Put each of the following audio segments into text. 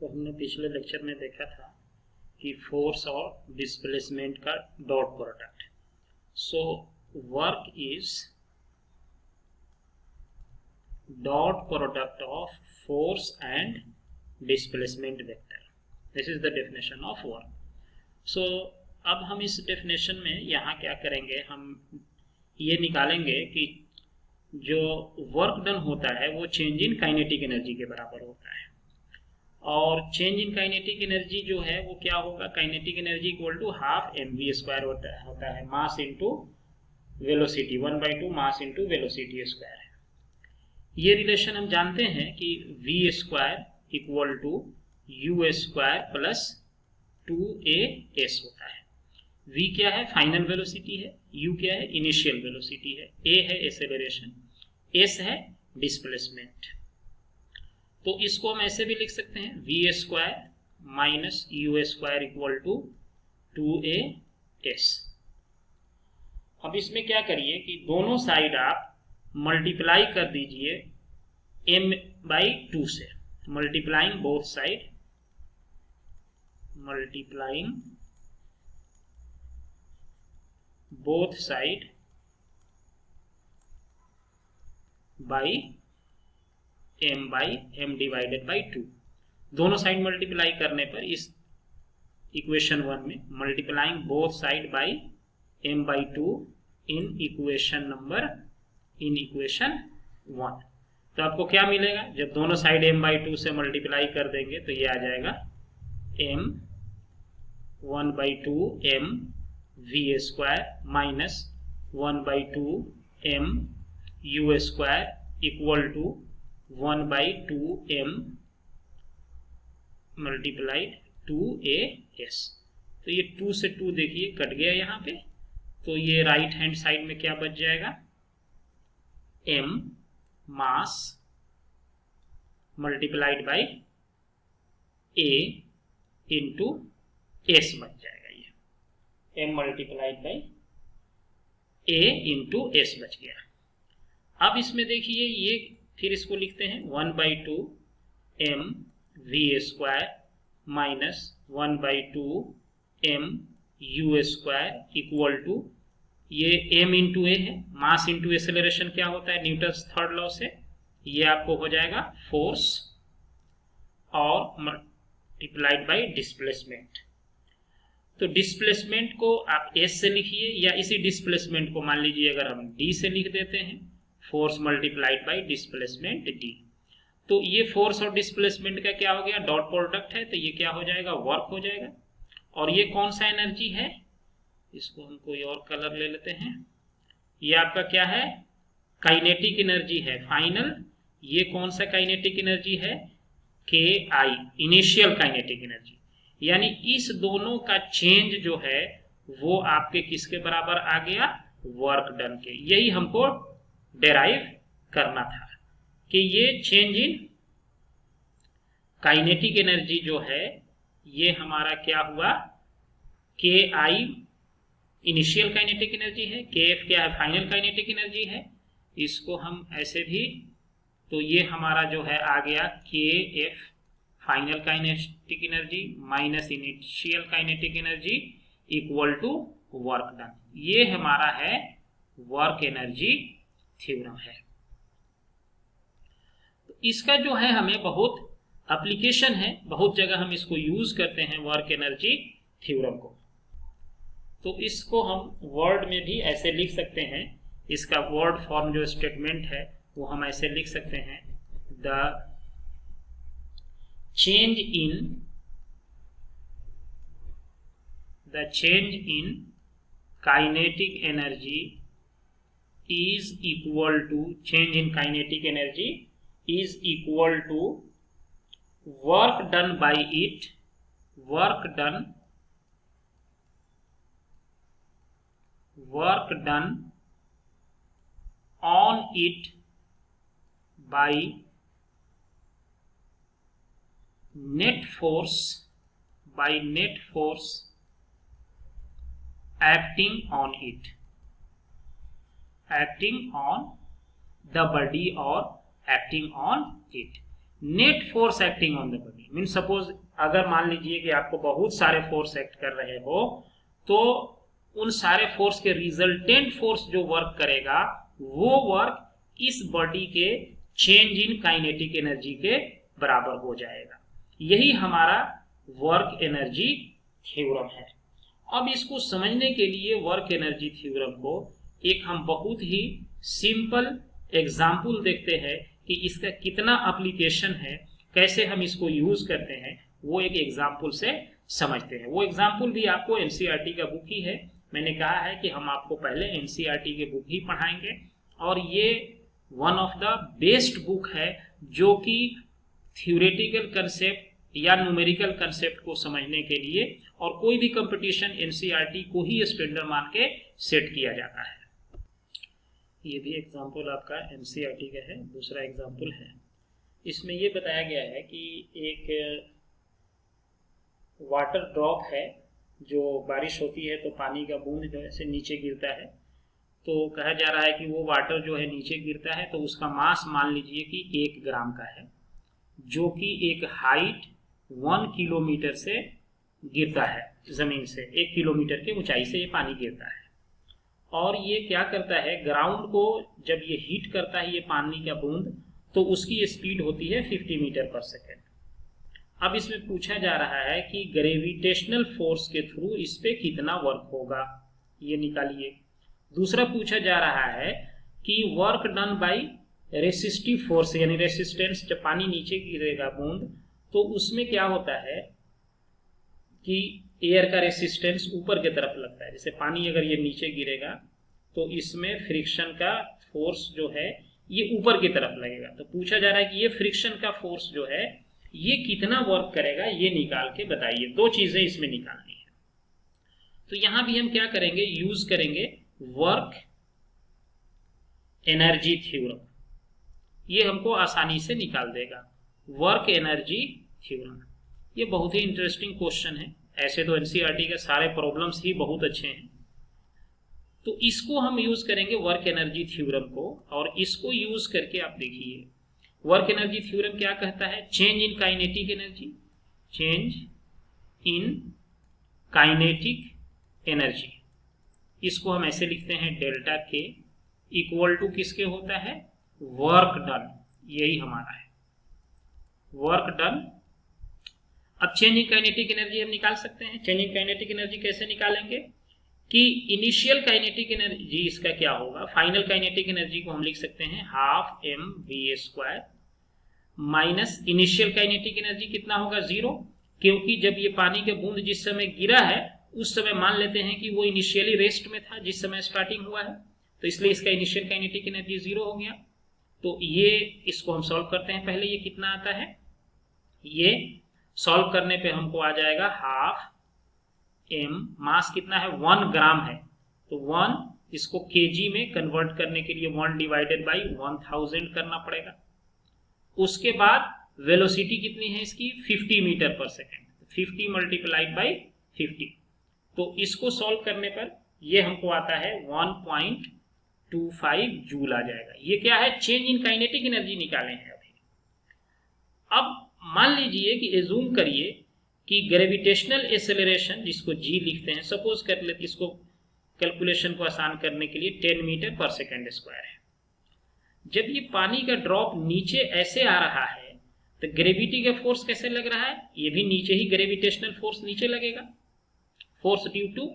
तो हमने पिछले लेक्चर में देखा था कि फोर्स और डिस्प्लेसमेंट का dot product. So work is dot product of force and displacement vector. This is the definition of work. So अब हम इस डेफिनेशन में यहाँ क्या करेंगे, हम ये निकालेंगे कि जो वर्क डन होता है वो चेंज इन काइनेटिक एनर्जी के बराबर होता है। और चेंज इन काइनेटिक एनर्जी जो है वो क्या होगा, kinetic energy equal to half mv² होता है, mass into velocity, 1/2 mass into velocity square है। ये रिलेशन हम जानते हैं कि v² equal to u² plus 2as होता है। v क्या है, फाइनल वेलोसिटी है, u क्या है, इनिशियल वेलोसिटी है, a है एक्सेलरेशन, s है डिस्प्लेसमेंट। तो इसको हम ऐसे भी लिख सकते हैं v² minus u² equal to 2as। अब इसमें क्या करिए कि दोनों साइड आप मल्टीप्लाई कर दीजिए m/2 से, multiplying both side, multiplying both side by m divided by 2। दोनों साइड मल्टीप्लाई करने पर इस इक्वेशन 1 में multiplying both side by m/2 in equation 1। तो आपको क्या मिलेगा, जब दोनों साइड m/2 से मल्टीप्लाई कर देंगे तो ये आ जाएगा m 1/2 m v² minus 1/2 m u² equal to 1/2 m multiplied 2as। तो ये 2 से 2 देखिए कट गया यहाँ पे, तो ये राइट हैंड साइड में क्या बच जाएगा, m mass multiplied by a into s बच जाएगा। ये m multiplied by a into s बच गया। अब इसमें देखिए ये फिर इसको लिखते हैं 1/2 m v² minus 1/2 m u² equal to, ये m इंटू a है, मास इंटू एक्सेलरेशन क्या होता है न्यूटन्स थर्ड लॉ से, ये आपको हो जाएगा फोर्स और मल्टीप्लाइड बाई डिस्प्लेसमेंट। तो डिस्प्लेसमेंट को आप s से लिखिए, या इसी डिस्प्लेसमेंट को मान लीजिए अगर हम d से लिख देते हैं, force multiplied by displacement d। तो ये फोर्स और डिस्प्लेसमेंट का क्या हो गया, डॉट प्रोडक्ट है, तो ये क्या हो जाएगा, वर्क हो जाएगा। और ये कौन सा एनर्जी है, इसको हम कोई और कलर ले लेते हैं, ये आपका क्या है, काइनेटिक एनर्जी है फाइनल। ये कौन सा काइनेटिक एनर्जी है, KI इनिशियल काइनेटिक एनर्जी। यानी इस दोनों का चेंज जो है वो आपके किसके बराबर आ गया, वर्क डन के। यही हमको डेराइव करना था कि ये चेंज इन काइनेटिक एनर्जी जो है ये हमारा क्या हुआ, KI इनिशियल काइनेटिक एनर्जी है, KF क्या है, फाइनल काइनेटिक एनर्जी है। इसको हम ऐसे भी, तो ये हमारा जो है आ गया KF final kinetic energy minus initial kinetic energy equal to work done. ये हमारा है वर्क एनर्जी थ्योरम है। तो इसका जो है हमें बहुत एप्लीकेशन है, बहुत जगह हम इसको यूज करते हैं वर्क एनर्जी थ्योरम को। तो इसको हम वर्ड में भी ऐसे लिख सकते हैं, इसका वर्ड फॉर्म जो स्टेटमेंट है वो हम ऐसे लिख सकते हैं, the change in kinetic energy is equal to, change in kinetic energy is equal to work done by it, work done on it by net force acting on it, acting on the body or acting on it। Net force acting on the body, mean suppose अगर मान लीजिए कि आपको बहुत सारे force act कर रहे हो, तो उन सारे फोर्स के रिजल्टेंट फोर्स जो वर्क करेगा वो वर्क इस बॉडी के चेंज इन काइनेटिक एनर्जी के बराबर हो जाएगा। यही हमारा वर्क एनर्जी थ्योरम है। अब इसको समझने के लिए वर्क एनर्जी थ्योरम को एक हम बहुत ही सिंपल एग्जाम्पल देखते हैं कि इसका कितना एप्लीकेशन है, कैसे हम इसको यूज करते हैं, वो एक एग्जाम्पल से समझते हैं। वो एग्जाम्पल भी आपको एनसीईआरटी का बुक ही है। मैंने कहा है कि हम आपको पहले एनसीईआरटी के बुक ही पढ़ाएंगे, और ये one of the best book है जो कि थ्योरेटिकल कंसेप्ट या न्यूमेरिकल कंसेप्ट को समझने के लिए, और कोई भी कंपटीशन एनसीईआरटी को ही स्टैंडर्ड मान के सेट किया जाता है। ये भी एग्जाम्पल आपका एनसीईआरटी का है, दूसरा एग्जाम्पल है। इसमें ये बताया गया है कि एक वाटर ड्रॉप है, जो बारिश होती है तो पानी का बूंद जो है नीचे गिरता है, तो कहा जा रहा है कि वो वाटर जो है नीचे गिरता है तो उसका मास मान लीजिए कि 1 ग्राम का है, जो कि एक हाइट 1 किलोमीटर से गिरता है, जमीन से 1 किलोमीटर की ऊंचाई से ये पानी गिरता है। और ये क्या करता है, ग्राउंड को जब ये हीट करता है ये पानी का बूंद, तो उसकी स्पीड होती है 50 मीटर पर सेकेंड। अब इसमें पूछा जा रहा है कि ग्रेविटेशनल फोर्स के थ्रू इस पे कितना वर्क होगा, ये निकालिए। दूसरा पूछा जा रहा है कि work done bye resistive force, यानी रेसिस्टेंस, जब पानी नीचे गिरेगा बूंद तो उसमें क्या होता है कि एयर का रेसिस्टेंस ऊपर की तरफ लगता है। जैसे पानी अगर ये नीचे गिरेगा तो इसमें फ्रिक्शन का फोर्स जो है ये ऊपर की तरफ लगेगा। तो पूछा जा रहा है कि ये फ्रिक्शन का फोर्स जो है ये कितना वर्क करेगा, ये निकाल के बताइए। 2 चीजें इसमें निकालनी है। तो यहां भी हम क्या करेंगे, यूज करेंगे वर्क एनर्जी थ्योरम। ये हमको आसानी से निकाल देगा वर्क एनर्जी थ्योरम। ये बहुत ही इंटरेस्टिंग क्वेश्चन है। ऐसे तो एनसीईआरटी के सारे प्रॉब्लम्स ही बहुत अच्छे हैं, तो इसको हम यूज करेंगे वर्क एनर्जी थ्योरम को। और इसको यूज करके आप देखिए वर्क एनर्जी थ्योरम क्या कहता है, change in kinetic energy, change in kinetic energy, इसको हम ऐसे लिखते हैं डेल्टा के इक्वल टू किसके होता है, वर्क डन। यही हमारा है वर्क डन। अब चेंज इन काइनेटिक एनर्जी हम निकाल सकते हैं। चेंज इन काइनेटिक एनर्जी कैसे निकालेंगे कि इनिशियल काइनेटिक एनर्जी इसका क्या होगा, फाइनल काइनेटिक एनर्जी को हम लिख सकते हैं half mv² minus initial kinetic energy कितना होगा 0, क्योंकि जब ये पानी के बूंद जिस समय गिरा है उस समय मान लेते हैं कि वो इनिशियली रेस्ट में था जिस समय स्टार्टिंग हुआ है, तो इसलिए इसका इनिशियल काइनेटिक एनर्जी 0 हो गया। तो ये इसको हम सॉल्व करते हैं। पहले ये कितना आता है, ये सॉल्व करने पे हमको आ जाएगा हाफ m, मास कितना है 1 ग्राम है, तो 1 इसको केजी में कन्वर्ट करने के लिए 1 डिवाइडेड बाई 1000 करना पड़ेगा। उसके बाद वेलोसिटी कितनी है इसकी 50 मीटर पर सेकेंड, 50 मल्टीप्लाइड बाई 50, तो इसको सॉल्व करने पर ये हमको आता है 1.25 जूल आ जाएगा। ये क्या है, चेंज इन काइनेटिक एनर्जी निकाले हैं अभी। अब मान लीजिए कि एज्यूम करिए कि ग्रेविटेशनल एक्सेलरेशन, जिसको जी लिखते हैं, सपोज कर लेते, इसको कैलकुलेशन को आसान करने के लिए 10 मीटर पर सेकेंड स्क्वायर है। जब ये पानी का ड्रॉप नीचे ऐसे आ रहा है तो ग्रेविटी का फोर्स कैसे लग रहा है, ये भी नीचे ही ग्रेविटेशनल फोर्स नीचे लगेगा, फोर्स ड्यू टू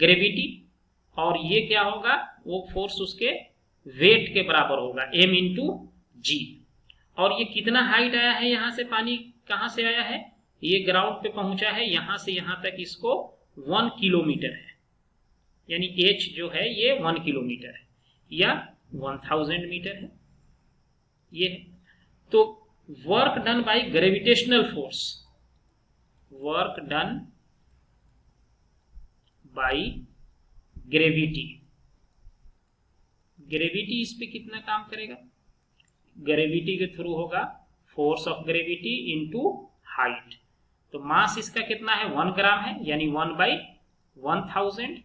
ग्रेविटी। और ये क्या होगा, वो फोर्स उसके वेट के बराबर होगा m इंटू जी। और ये कितना हाइट आया है, यहां से पानी कहां से आया है, ये ग्राउंड पे पहुंचा है, यहां से यहां तक इसको 1 किलोमीटर है, यानी h जो है ये 1 किलोमीटर है या 1000 मीटर है ये है। तो work done by gravitational force, work done by gravity, gravity इस पे कितना काम करेगा, ग्रेविटी के थ्रू होगा force of gravity into height. तो मास इसका कितना है 1 ग्राम है, यानी 1/1000।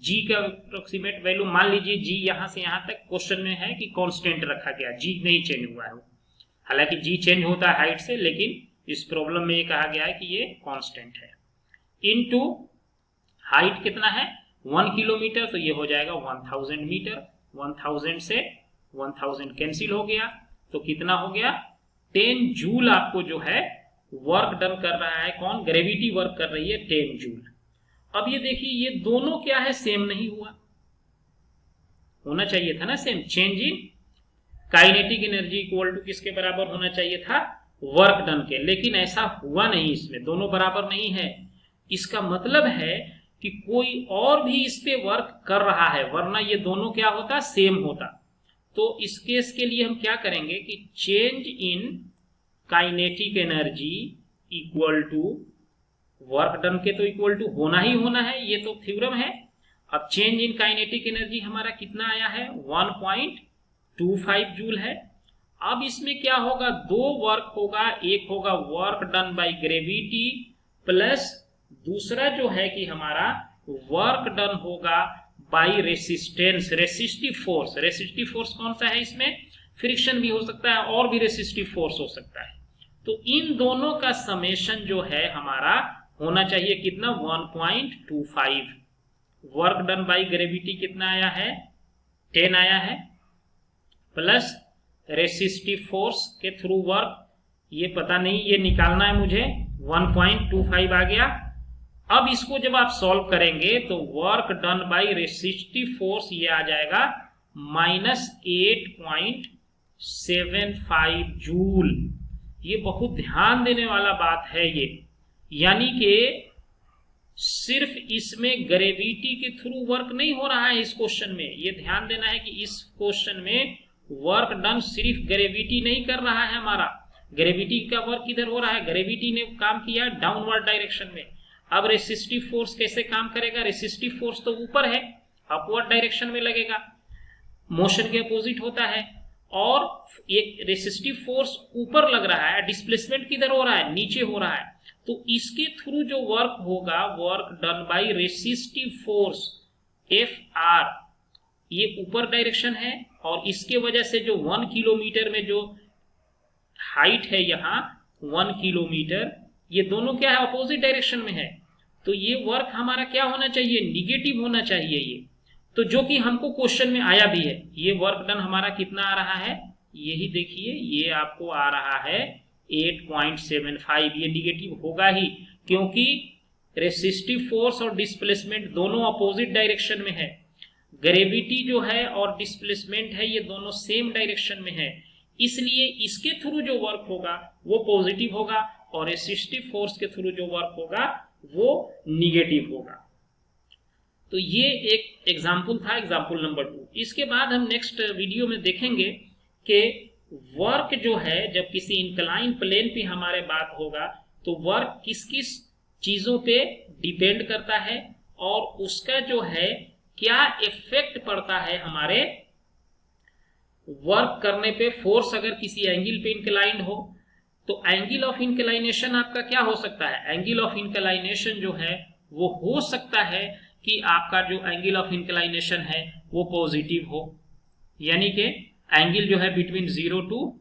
जी का अप्रोक्सीमेट वैल्यू मान लीजिए, जी यहां से यहां तक क्वेश्चन में है कि कांस्टेंट रखा गया, जी नहीं चेंज हुआ है। हालांकि जी चेंज होता है हाइट से, लेकिन इस प्रॉब्लम में ये कहा गया है कि ये कांस्टेंट है। इनटू हाइट कितना है 1 किलोमीटर, तो ये हो जाएगा 1000 मीटर। 1000 से 1000 कैंसिल हो गया, तो कितना हो गया 10 जूल आपको जो है वर्क डन कर रहा है। कौन? ग्रेविटी वर्क कर रही है 10 जूल। अब ये देखिए ये दोनों क्या है, सेम नहीं हुआ, होना चाहिए था ना same. Change in kinetic energy equal to किसके बराबर होना चाहिए था? वर्क डन के, लेकिन ऐसा हुआ नहीं, इसमें दोनों बराबर नहीं है। इसका मतलब है कि कोई और भी इस पे वर्क कर रहा है, वरना ये दोनों क्या होता? सेम होता। तो इस केस के लिए हम क्या करेंगे कि change in kinetic energy equal to work done के, तो इक्वल टू होना ही होना है, ये तो थ्योरम है। अब चेंज इन काइनेटिक एनर्जी हमारा कितना आया है 1.25 जूल है। अब इसमें क्या होगा, दो वर्क होगा, एक होगा work done by gravity plus दूसरा जो है कि हमारा वर्क डन होगा by resistance, resistive force. Resistive force कौन सा है इसमें? फ्रिक्शन भी हो सकता है और भी रेसिस्टिव फोर्स हो सकता है। तो इन दोनों का समेशन जो है हमारा होना चाहिए कितना 1.25। वर्क डन बाय ग्रेविटी कितना आया है 10 आया है, प्लस रेसिस्टिव फोर्स के थ्रू वर्क, ये पता नहीं, ये निकालना है मुझे, 1.25 आ गया। अब इसको जब आप सॉल्व करेंगे तो work done bye resistive force ये आ जाएगा -8.75 जूल। ये बहुत ध्यान देने वाला बात है ये, यानी कि सिर्फ इसमें ग्रेविटी के थ्रू वर्क नहीं हो रहा है इस क्वेश्चन में। ये ध्यान देना है कि इस क्वेश्चन में वर्क डन सिर्फ ग्रेविटी नहीं कर रहा है हमारा। ग्रेविटी का वर्क किधर हो रहा है? ग्रेविटी ने काम किया डाउनवर्ड डायरेक्शन में। अब रेसिस्टिव फोर्स कैसे काम करेगा? रेसिस्टिव फोर्स तो ऊपर है, अपवर्ड डायरेक्शन में लगेगा, मोशन के अपोजिट होता है। और एक रेसिस्टिव फोर्स ऊपर लग रहा है, डिस्प्लेसमेंट किधर हो रहा है? नीचे हो रहा है। तो इसके थ्रू जो वर्क होगा, work done bye resistive force Fr, ये ऊपर डायरेक्शन है, और इसके वजह से जो 1 किलोमीटर में जो हाइट है यहाँ 1 किलोमीटर, ये दोनों क्या है? अपोजिट डायरेक्शन में है। तो ये वर्क हमारा क्या होना चाहिए? निगेटिव होना चाहिए ये। तो जो कि हमको क्वेश्चन में आया भी है। ये वर्क डन हमारा कितना आ रहा है? यही देखिए, ये आपको आ रहा है 8.75। ये निगेटिव होगा ही, क्योंकि रेसिस्टिव फोर्स और डिस्प्लेसमेंट दोनों अपोजिट डायरेक्शन में है। ग्रेविटी जो है और डिस्प्लेसमेंट है ये दोनों सेम डायरेक्शन में है, इसलिए इसके थ्रू जो वर्क होगा वो पॉजिटिव होगा, और रेसिस्टिव फोर्स के थ्रू जो वर्क होगा वो निगेटिव होगा। तो ये एक एग्जाम्पल था, एग्जाम्पल नंबर 2। इसके बाद हम नेक्स्ट वीडियो में देखेंगे कि वर्क जो है जब किसी इंक्लाइन प्लेन पे हमारे बात होगा तो वर्क किस किस चीजों पे डिपेंड करता है, और उसका जो है क्या इफेक्ट पड़ता है हमारे वर्क करने पे। फोर्स अगर किसी एंगल पे इंक्लाइंड हो तो एंगल ऑफ इंक्लाइनेशन आपका क्या हो सकता है? एंगल ऑफ इंक्लाइनेशन जो है वो हो सकता है कि आपका जो एंगल ऑफ इंक्लाइनेशन है वो पॉजिटिव हो, यानी कि एंगल जो है बिटवीन 0 to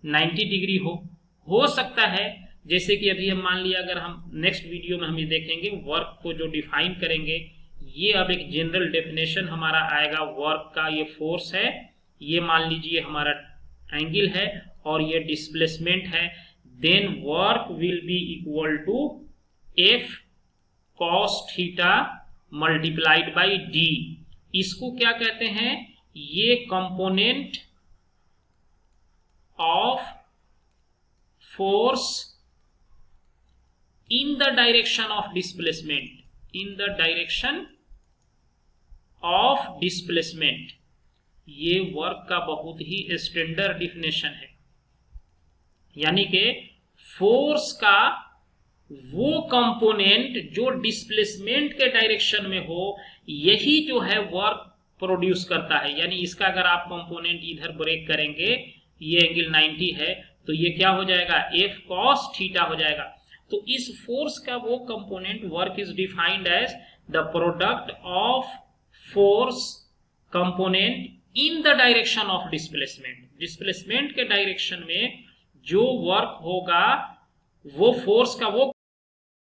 90 डिग्री हो सकता है। जैसे कि अभी हम मान लिया, अगर हम नेक्स्ट वीडियो में हम ये देखेंगे वर्क को जो डिफाइन करेंगे, ये अब एक जनरल डेफिनेशन हमारा आएगा वर्क का। ये फोर्स है, ये मान लीजिए हमारा एंगल है, और ये डिस्प्लेसमेंट है। Then work will be equal to F cos theta multiplied by D। इसको क्या कहते हैं? ये component of force in the direction of displacement, in the direction of displacement. ये वर्क का बहुत ही स्टैंडर्ड डिफिनेशन है, यानी कि फोर्स का वो कंपोनेंट जो डिस्प्लेसमेंट के डायरेक्शन में हो, यही जो है वर्क प्रोड्यूस करता है। यानी इसका अगर आप कंपोनेंट इधर ब्रेक करेंगे, ये एंगल 90 है, तो ये क्या हो जाएगा? F cos थीटा हो जाएगा। तो इस फोर्स का वो component work is defined as the product of force component in the direction of displacement. Displacement के डायरेक्शन में जो वर्क होगा वो फोर्स का वो